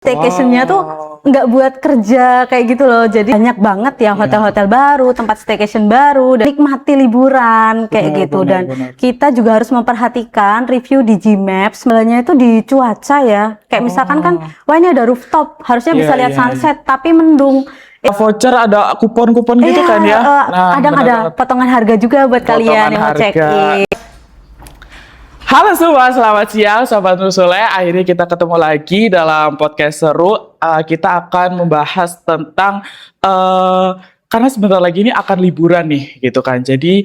Staycation-nya tuh nggak buat kerja kayak gitu loh. Jadi banyak banget ya hotel-hotel baru, tempat staycation baru, dan nikmati liburan kayak gitu. Dan kita juga harus memperhatikan review di Gmaps. Sebenarnya itu di cuaca ya. Kayak misalkan kan, wah ini ada rooftop, harusnya bisa lihat sunset, tapi mendung. Voucher ada kupon-kupon gitu kan ya. Kadang ada potongan harga juga buat kalian yang mau check-in. Halo semua, selamat siang Sobat Nusule. Akhirnya kita ketemu lagi dalam podcast seru. Kita akan membahas tentang karena sebentar lagi ini akan liburan nih gitu kan. Jadi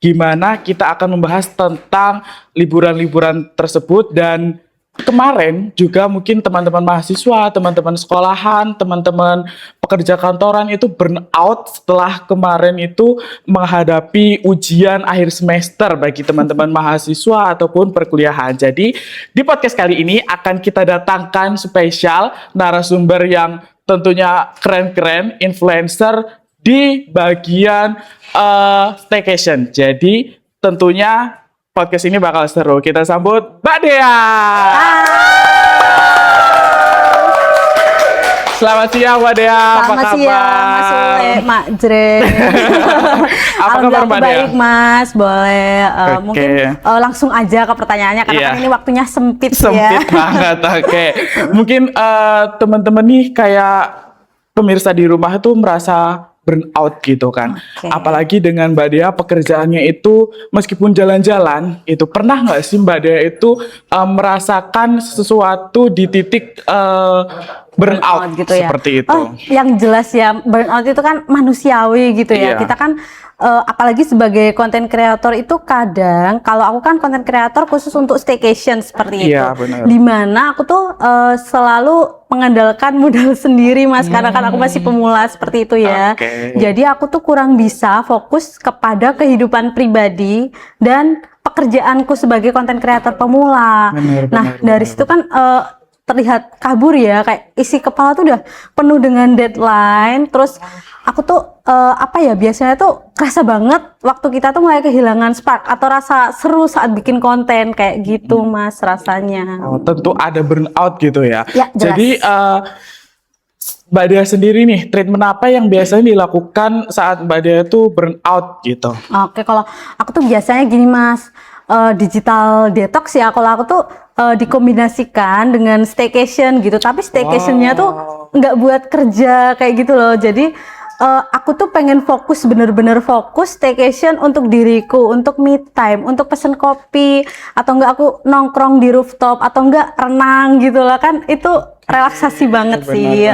gimana kita akan membahas tentang liburan-liburan tersebut. Dan kemarin juga mungkin teman-teman mahasiswa, teman-teman sekolahan, teman-teman pekerja kantoran itu burn out setelah kemarin itu menghadapi ujian akhir semester bagi teman-teman mahasiswa ataupun perkuliahan. Jadi di podcast kali ini akan kita datangkan spesial narasumber yang tentunya keren-keren, influencer di bagian staycation. Jadi tentunya podcast ini bakal seru. Kita sambut Mbak Dea. Selamat siang Mbak Dea. Selamat siang Mas Sule, Mak Jre. Apa kabar Mbak Dea? Baik Mas, boleh mungkin langsung aja ke pertanyaannya karena kan ini waktunya sempit ya. Sempit banget, oke. Mungkin teman-teman nih kayak pemirsa di rumah itu merasa burnout gitu kan. Apalagi dengan Mbak Dea pekerjaannya itu meskipun jalan-jalan itu, pernah nggak sih Mbak Dea itu merasakan sesuatu di titik burnout gitu ya? Seperti itu. Yang jelas ya, burnout itu kan manusiawi gitu ya. Kita kan apalagi sebagai content creator itu kadang, kalau aku kan content creator khusus untuk staycation seperti itu. Dimana aku tuh selalu mengandalkan modal sendiri Mas, karena kan aku masih pemula seperti itu ya. Jadi aku tuh kurang bisa fokus kepada kehidupan pribadi dan pekerjaanku sebagai content creator pemula. Dari situ kan terlihat kabur ya, kayak isi kepala tuh udah penuh dengan deadline. Terus aku tuh biasanya tuh kerasa banget waktu kita tuh mulai kehilangan spark atau rasa seru saat bikin konten kayak gitu Mas rasanya. Tentu ada burnout gitu ya. Jelas. Jadi Mbak Dea sendiri nih, treatment apa yang biasanya dilakukan saat Mbak Dea tuh burnout gitu? Kalau aku tuh biasanya gini Mas, digital detox ya. Kalau aku tuh dikombinasikan dengan staycation gitu, tapi staycationnya tuh nggak buat kerja kayak gitu loh. Jadi aku tuh pengen fokus, bener-bener fokus staycation untuk diriku, untuk me time, untuk pesen kopi, atau enggak aku nongkrong di rooftop, atau enggak renang gitu lah kan, itu relaksasi banget sih.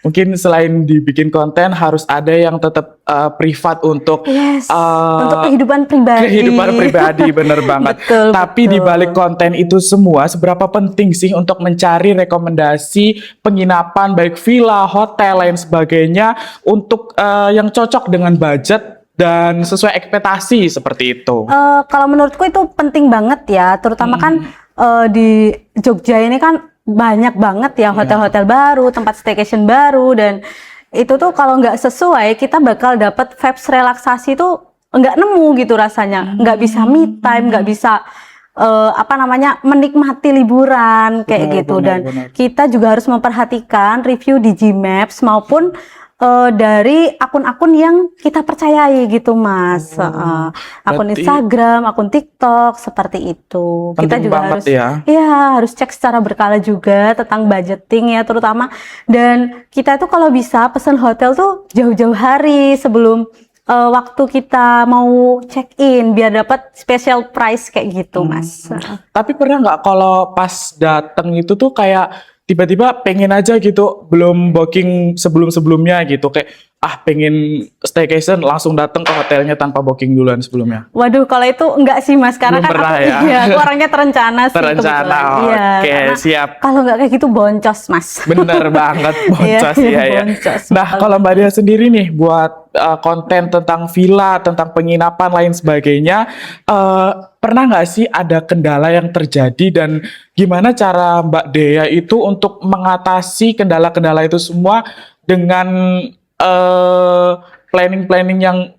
Mungkin selain dibikin konten harus ada yang tetap privat untuk untuk kehidupan pribadi. Bener banget. Tapi di balik konten itu semua, seberapa penting sih untuk mencari rekomendasi penginapan baik villa, hotel, lain sebagainya untuk yang cocok dengan budget dan sesuai ekspektasi seperti itu? Kalau menurutku itu penting banget ya, terutama kan di Jogja ini kan banyak banget ya hotel-hotel baru, tempat staycation baru, dan itu tuh kalau nggak sesuai kita bakal dapat vibes relaksasi tuh nggak nemu gitu rasanya, nggak bisa me time, nggak bisa menikmati liburan kayak gitu. Dan kita juga harus memperhatikan review di Gmaps maupun dari akun-akun yang kita percayai gitu Mas. Akun Instagram, akun TikTok seperti itu. Kita juga harus harus cek secara berkala juga tentang budgeting ya terutama. Dan kita itu kalau bisa pesan hotel tuh jauh-jauh hari sebelum waktu kita mau check in biar dapat special price kayak gitu Mas. Tapi pernah nggak kalau pas datang itu tuh kayak tiba-tiba pengen aja gitu, belum booking sebelum-sebelumnya gitu, kayak pengen staycation langsung datang ke hotelnya tanpa booking duluan sebelumnya? Waduh, kalau itu enggak sih Mas, karena kan aku orangnya terencana sih. Siap. Kalau enggak kayak gitu boncos Mas. Bener banget, boncos ya. Nah, kalau Mbak Dea sendiri nih buat konten tentang villa, tentang penginapan lain sebagainya, pernah nggak sih ada kendala yang terjadi dan gimana cara Mbak Dea itu untuk mengatasi kendala-kendala itu semua dengan planning yang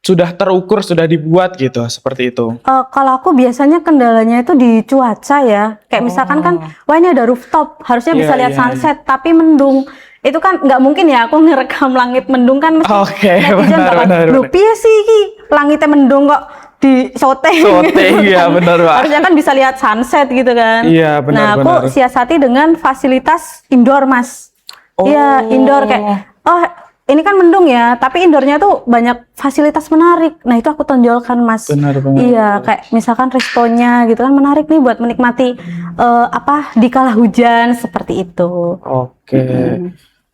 sudah terukur, sudah dibuat gitu, seperti itu? Kalau aku biasanya kendalanya itu di cuaca ya. Kayak misalkan kan, wah ini ada rooftop, harusnya bisa lihat sunset, tapi mendung. Itu kan nggak mungkin ya aku ngerekam langit mendung kan mesti netizen bakal, "Loh piye sih iki langitnya mendung kok di syuting?" Iya benar Pak. Harusnya kan bisa lihat sunset gitu kan. Iya benar. Nah aku siasati dengan fasilitas indoor Mas. Iya indoor kayak, oh ini kan mendung ya, tapi indoornya tuh banyak fasilitas menarik. Nah itu aku tonjolkan Mas. Benar. Iya kayak misalkan restonya gitu kan menarik nih buat menikmati di kala hujan seperti itu. Oke.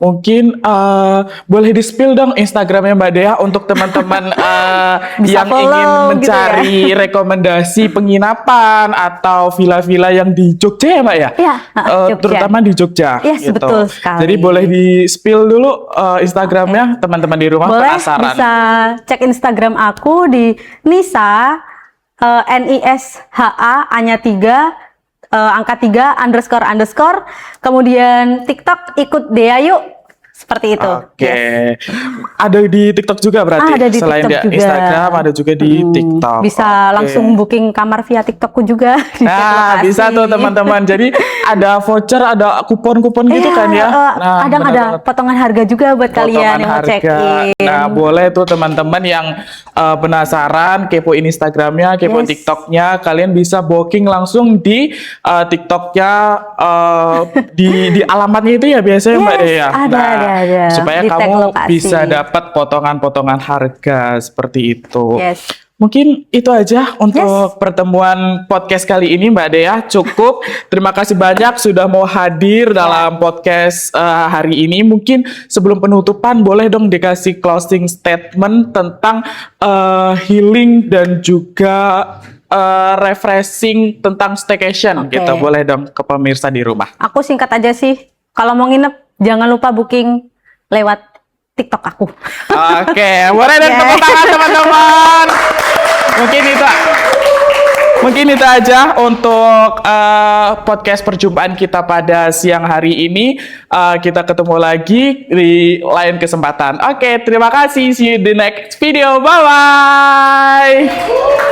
Mungkin boleh di-spill dong Instagramnya Mbak Dea untuk teman-teman yang ingin mencari gitu ya, rekomendasi penginapan atau villa-villa yang di Jogja ya Mbak ya? Iya, Jogja. Terutama di Jogja. Yes, gitu. Betul sekali. Jadi boleh di-spill dulu Instagramnya, teman-teman di rumah boleh, penasaran. Bisa cek Instagram aku di Nisa, NISHA, A-nya 3, angka 3 __. Kemudian TikTok ikut Dea yuk. Seperti itu. Oke. Ada di TikTok juga berarti? Ada di selain TikTok juga. Instagram, ada juga di TikTok. Bisa langsung booking kamar via TikTokku juga. Nah, bisa tuh teman-teman. Jadi ada voucher, ada kupon-kupon gitu kan ya? Nah, kadang ada potongan harga juga buat kalian yang mau check-in. Nah, boleh tuh teman-teman yang penasaran, kepoin Instagramnya, kepoin TikToknya, kalian bisa booking langsung di TikToknya, di alamatnya itu ya biasanya Mbak Dea. Ada. Supaya kamu bisa dapat potongan-potongan harga seperti itu. Mungkin itu aja untuk pertemuan podcast kali ini Mbak Dea. Cukup. Terima kasih banyak sudah mau hadir dalam podcast hari ini. Mungkin sebelum penutupan boleh dong dikasih closing statement tentang healing dan juga refreshing tentang staycation gitu. Boleh dong ke pemirsa di rumah. Aku singkat aja sih. Kalau mau nginep jangan lupa booking lewat TikTok aku. Oke, boleh dan tepuk tangan teman-teman. Mungkin itu aja untuk podcast perjumpaan kita pada siang hari ini. Kita ketemu lagi di lain kesempatan. Oke, terima kasih. See you in the next video. Bye bye.